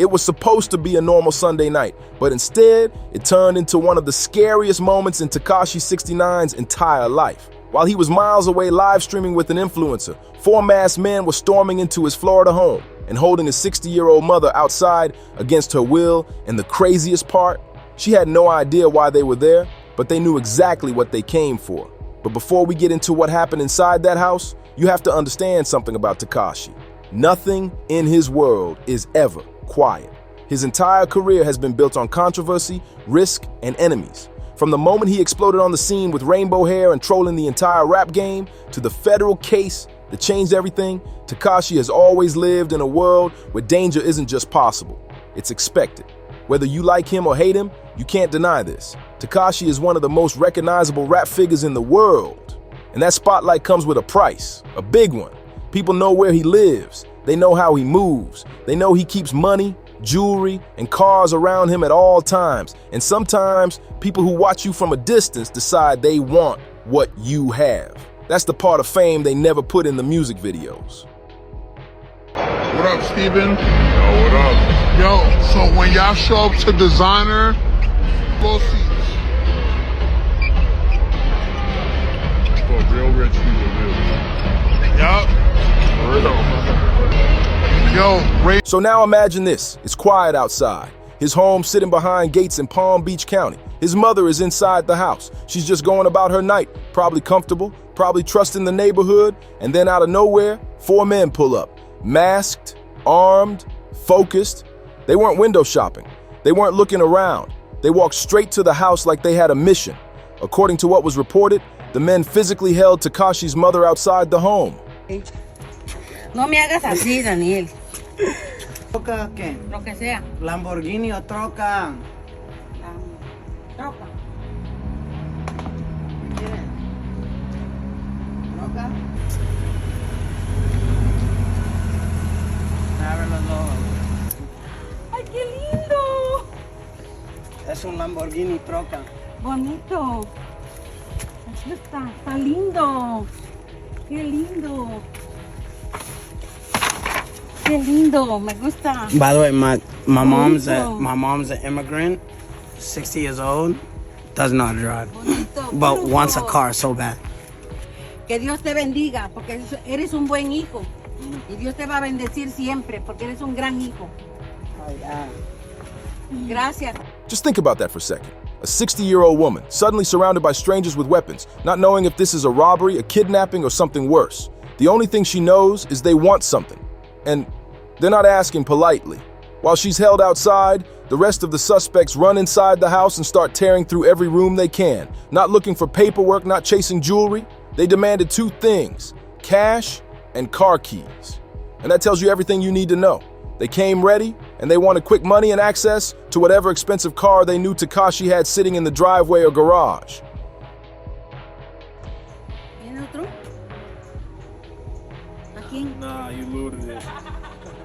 It was supposed to be a normal Sunday night, but instead, it turned into one of the scariest moments in Tekashi 6ix9ine's entire life. While he was miles away live streaming with an influencer, 4 masked men were storming into his Florida home and holding his 60-year-old mother outside against her will, and the craziest part, she had no idea why they were there, but they knew exactly what they came for. But before we get into what happened inside that house, you have to understand something about Tekashi. Nothing in his world is ever quiet. His entire career has been built on controversy, risk, and enemies. From the moment he exploded on the scene with rainbow hair and trolling the entire rap game, to the federal case that changed everything, Tekashi has always lived in a world where danger isn't just possible, it's expected. Whether you like him or hate him, you can't deny this. Tekashi is one of the most recognizable rap figures in the world. And that spotlight comes with a price, a big one. People know where he lives. They know how he moves. They know he keeps money, jewelry, and cars around him at all times. And sometimes, people who watch you from a distance decide they want what you have. That's the part of fame they never put in the music videos. What up, Steven? Yo, what up? Yo, so when y'all show up to Designer, full seats. For real rich people, yup. Yo, Ray. So now imagine this. It's quiet outside. His home sitting behind gates in Palm Beach County. His mother is inside the house. She's just going about her night, probably comfortable, probably trusting the neighborhood, and then out of nowhere, 4 men pull up. Masked, armed, focused. They weren't window shopping. They weren't looking around. They walked straight to the house like they had a mission. According to what was reported, the men physically held Tekashi's mother outside the home. No me hagas así, Daniel. ¿Troca qué? Lo que sea. ¿Lamborghini o troca? Troca. ¿Quieres? ¿Troca? Abre los ojos. ¡Ay, qué lindo! Es un Lamborghini troca. Bonito. Así está lindo. Qué lindo. Qué lindo, me gusta. By the way, my mom's an immigrant, 60 years old, doesn't know how to drive, Bonito, but bonito. wants a car so bad. Que Dios te bendiga, porque eres un buen hijo. Y Dios te va a bendecir siempre, porque eres un gran hijo. Oh, yeah. Gracias. Just think about that for a second. A 60-year-old woman, suddenly surrounded by strangers with weapons, not knowing if this is a robbery, a kidnapping, or something worse. The only thing she knows is they want something. And they're not asking politely. While she's held outside, the rest of the suspects run inside the house and start tearing through every room they can. Not looking for paperwork, not chasing jewelry. They demanded 2 things, cash and car keys. And that tells you everything you need to know. They came ready, and they wanted quick money and access to whatever expensive car they knew Tekashi had sitting in the driveway or garage. ¿Tiene otro? ¿A quién? Nah, you looted it.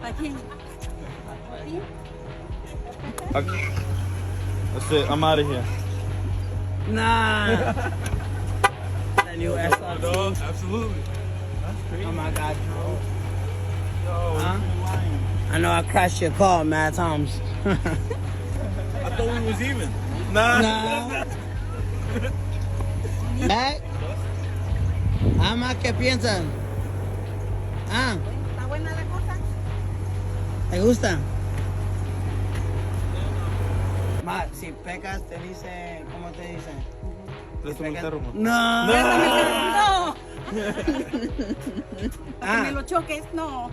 ¿A quién? ¿A quién? That's it. I'm out of here. Nah. That new SRT. Absolutely. That's crazy. Oh my God, Drew. Yo, Huh? you're lying. I know I crashed your car mad times. I thought we was even. Nah. Back? ¿Qué piensan? Ah, ¿Está buena la cosa? ¿te gusta? Ma, si pecas te dice, ¿cómo te dice? Préstame el carro, man. No. No. Ah. Que me lo choques, no.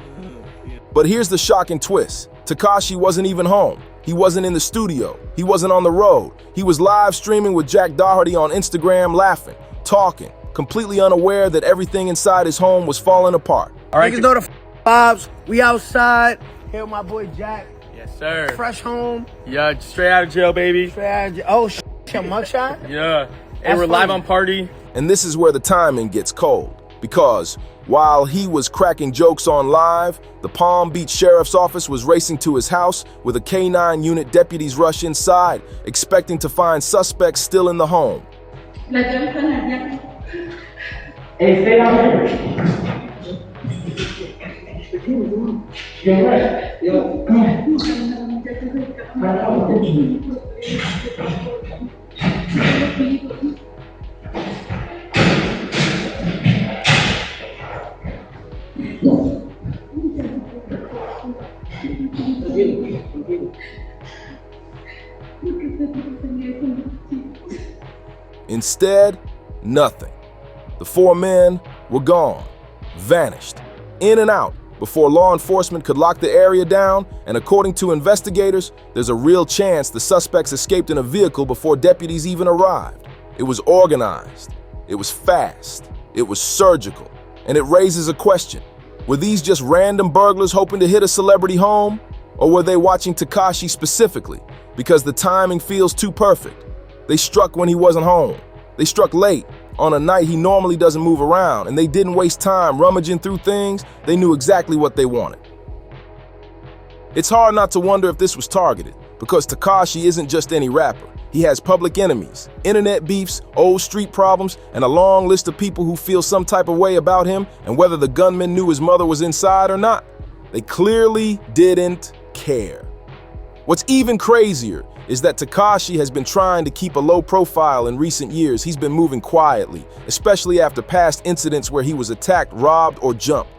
But here's the shocking twist. Tekashi wasn't even home. He wasn't in the studio. He wasn't on the road. He was live streaming with Jack Doherty on Instagram, laughing, talking, completely unaware that everything inside his home was falling apart. All right, niggas know the vibes. We outside. Here with my boy Jack. Yes, sir. Fresh home. Yeah, straight out of jail, baby. Straight out of jail. Oh, your mugshot? Yeah. That's And we're live funny. on Party. And this is where the timing gets cold. Because while he was cracking jokes on live, the Palm Beach Sheriff's Office was racing to his house with a K-9 unit. Deputies rush inside, expecting to find suspects still in the home. Yo, come on. Instead, nothing. The four men were gone, vanished, in and out, before law enforcement could lock the area down, and according to investigators, there's a real chance the suspects escaped in a vehicle before deputies even arrived. It was organized, it was fast, it was surgical, and it raises a question. Were these just random burglars hoping to hit a celebrity home? Or were they watching 6ix9ine specifically because the timing feels too perfect? They struck when he wasn't home. They struck late, on a night he normally doesn't move around, and they didn't waste time rummaging through things. They knew exactly what they wanted. It's hard not to wonder if this was targeted, because 6ix9ine isn't just any rapper. He has public enemies, internet beefs, old street problems, and a long list of people who feel some type of way about him and whether the gunman knew his mother was inside or not. They clearly didn't care. What's even crazier is that 6ix9ine has been trying to keep a low profile in recent years. He's been moving quietly, especially after past incidents where he was attacked, robbed, or jumped.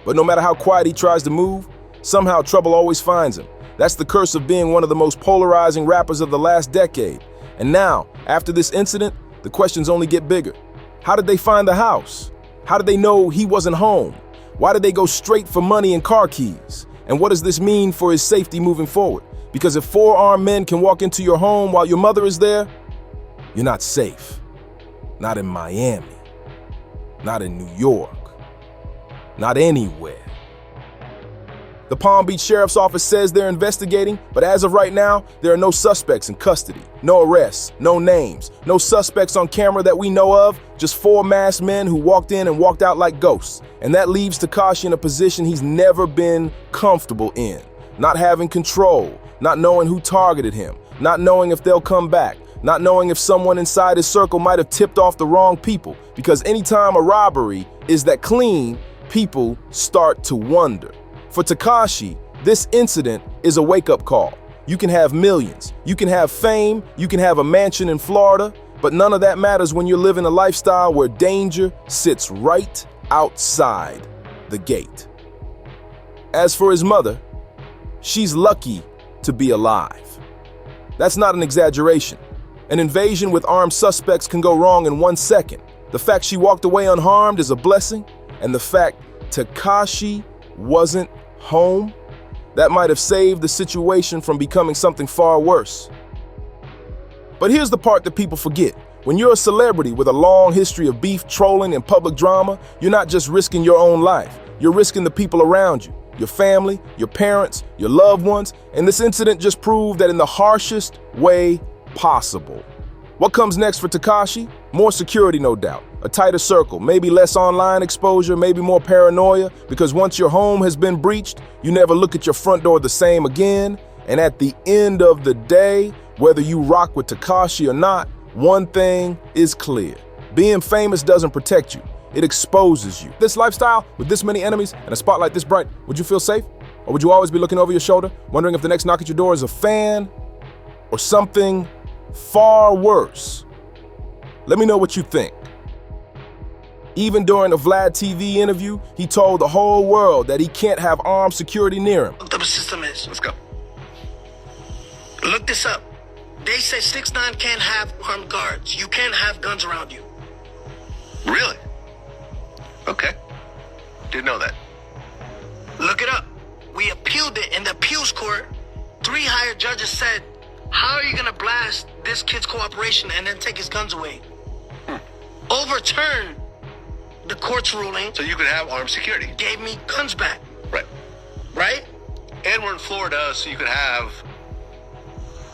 But no matter how quiet he tries to move, somehow trouble always finds him. That's the curse of being one of the most polarizing rappers of the last decade. And now, after this incident, the questions only get bigger. How did they find the house? How did they know he wasn't home? Why did they go straight for money and car keys? And what does this mean for his safety moving forward? Because if four armed men can walk into your home while your mother is there, you're not safe. Not in Miami. Not in New York. Not anywhere. The Palm Beach Sheriff's Office says they're investigating, but as of right now, there are no suspects in custody, no arrests, no names, no suspects on camera that we know of, just four masked men who walked in and walked out like ghosts. And that leaves 6ix9ine in a position he's never been comfortable in. Not having control, not knowing who targeted him, not knowing if they'll come back, not knowing if someone inside his circle might have tipped off the wrong people. Because anytime a robbery is that clean, people start to wonder. For 6ix9ine, this incident is a wake-up call. You can have millions, you can have fame, you can have a mansion in Florida, but none of that matters when you're living a lifestyle where danger sits right outside the gate. As for his mother, she's lucky to be alive. That's not an exaggeration. An invasion with armed suspects can go wrong in 1 second. The fact she walked away unharmed is a blessing, and the fact 6ix9ine wasn't home, that might have saved the situation from becoming something far worse. But here's the part that people forget. When you're a celebrity with a long history of beef, trolling, and public drama, you're not just risking your own life. You're risking the people around you, your family, your parents, your loved ones, and this incident just proved that in the harshest way possible. What comes next for 6ix9ine? More security, no doubt. A tighter circle, maybe less online exposure, maybe more paranoia, because once your home has been breached, you never look at your front door the same again. And at the end of the day, whether you rock with 6ix9ine or not, one thing is clear. Being famous doesn't protect you. It exposes you. This lifestyle, with this many enemies and a spotlight this bright, would you feel safe? Or would you always be looking over your shoulder, wondering if the next knock at your door is a fan or something far worse? Let me know what you think. Even during a Vlad TV interview, he told the whole world that he can't have armed security near him. What the system is. Let's go. Look this up. They say 6ix9ine can't have armed guards. You can't have guns around you. Really? Okay. Didn't know that. Look it up. We appealed it in the appeals court. 3 higher judges said, how are you going to blast this kid's cooperation and then take his guns away? Overturn the court's ruling. So you could have armed security. Gave me guns back. Right. Right? And we're in Florida, so you could have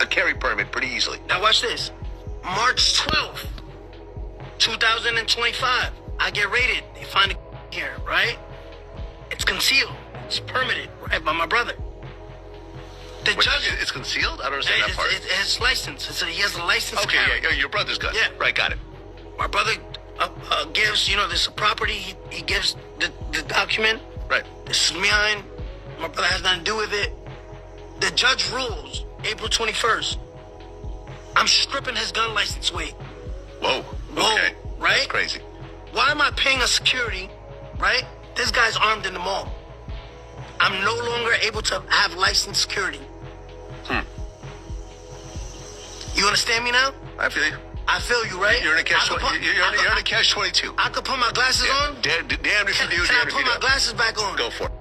a carry permit pretty easily. Now watch this. March 12th, 2025. I get raided. They find it here, right? It's concealed. It's permitted, right, by my brother. The Wait, judge. it's concealed? I don't understand that part. It's licensed. He has a license. Okay, yeah, your brother's gun. Yeah. Right, got it. My brother gives, this property. He gives the document. Right. This is mine. My brother has nothing to do with it. The judge rules April 21st. I'm stripping his gun license weight. Whoa. Whoa, Okay. right? That's crazy. Why am I paying a security, right? This guy's armed in the mall. I'm no longer able to have licensed security. You understand me now? I feel you. I feel you, right? You're in a catch. I could put- You're in a catch 22. I could put my glasses on. Damn if you do. Can I Damn if put you my don't. glasses back on? Go for it.